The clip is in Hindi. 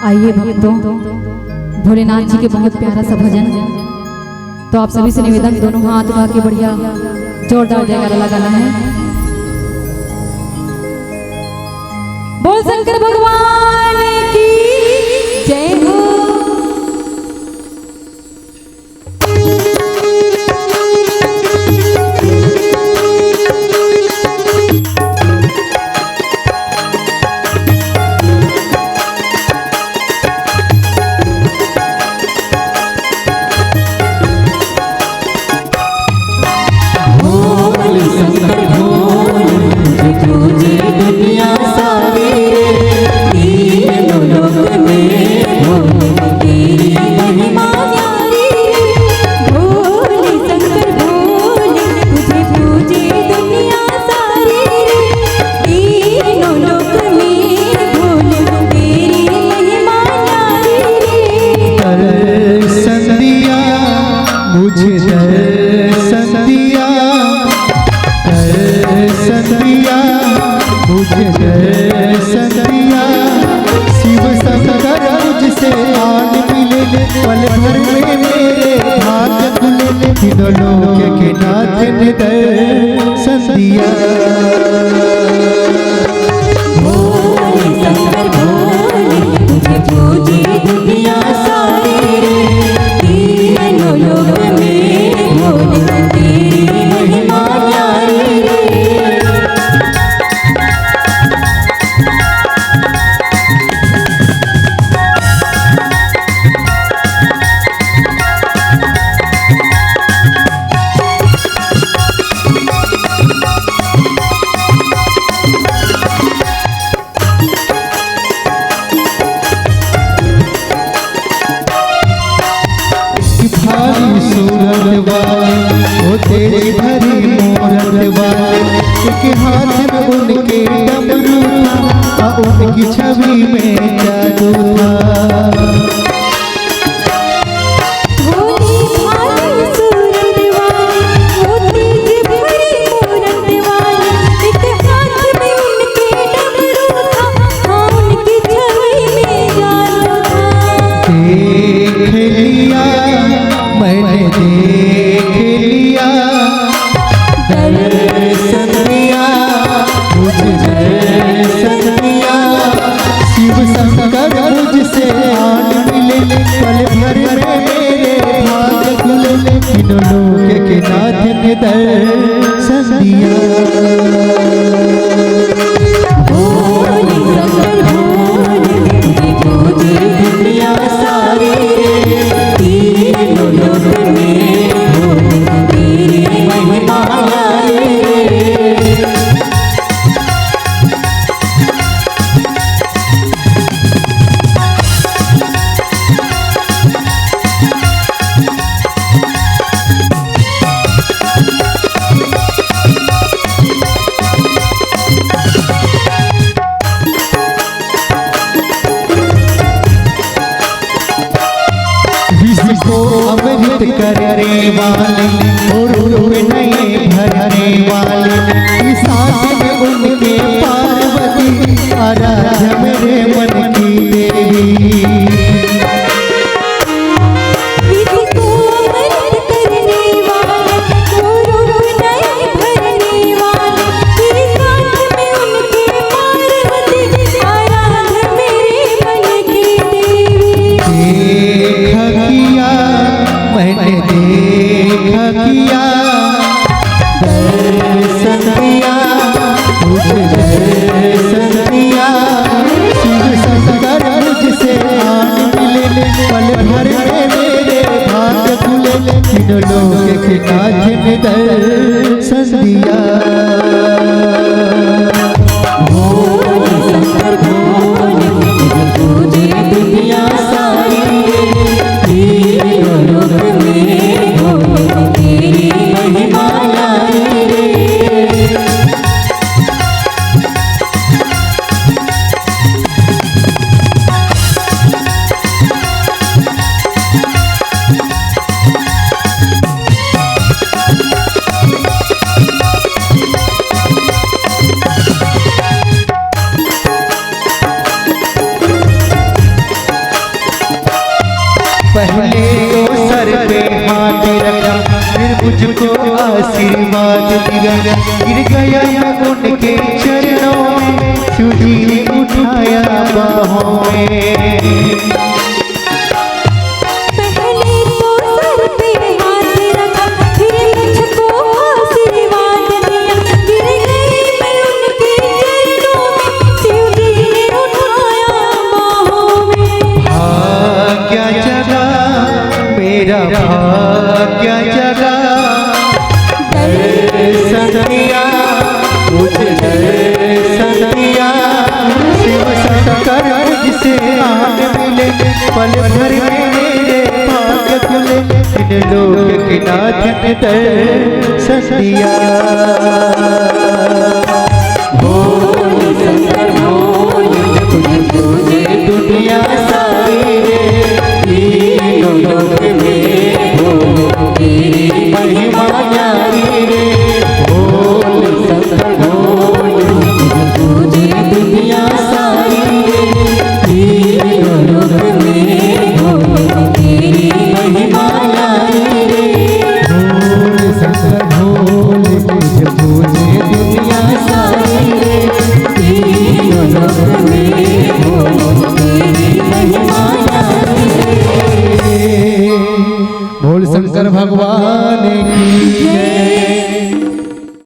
आइए भक्तों, भोलेनाथ जी के बहुत प्यारा सा भजन। तो आप सभी से निवेदन, दोनों हाथ उठा के बढ़िया जोरदार जयकारा लगाना है। बोल शंकर भगवान की जय हो। शिव शंकर मुझसे आन मिले, पल भर में मेरे भाग्य खुले, तीनों लोक के नाथ ने दर्शन दिया। भोले शंकर भोले, तुझे पूजे दुनिया सारी रे, तीनों लोक में भोले तेरी महिमा न्यारी रे। सूरत वाले, ओ तेरी भरी मूरत वाले, एक हाथ में उनके डमरू था, उनकी छवि में जादू था। दर्शन दिया। भोले शंकर भोले, तुझे पूजे दुनिया सारी रे, तीनों लोक में भोले तेरी महिमा न्यारी रे। को अमृत करने वाले और नए भरने वाले, साथ में उनके पार्वती आराध्य मेरे मन की देवी। किया दर्शन दिया, मुझे दर्शन दिया, शिव शंकर मुझसे आन मिले, पल भर में मेरे भाग्य खुले, तीनों लोक के नाथ ने दर्शन दिया। भोले शंकर भोले, तुझे पूजे दुनिया सारी रे, तीनों लोक में भोले तेरी महिमा न्यारी रे। पहले तो सर पे हाथ रखा, फिर मुझको आशीर्वाद दिया। गिर गया मैं उनके चरणों में, शिव जी ने उठाया बाहों में। मेरा भाग्य जगा, दर्शन दिया मुझे, दर्शन दिया। शिव शंकर जिसे आन मिले, पल भर में मेरे भाग्य खुले। इन लोक के नाथ ने दर्शन दिया।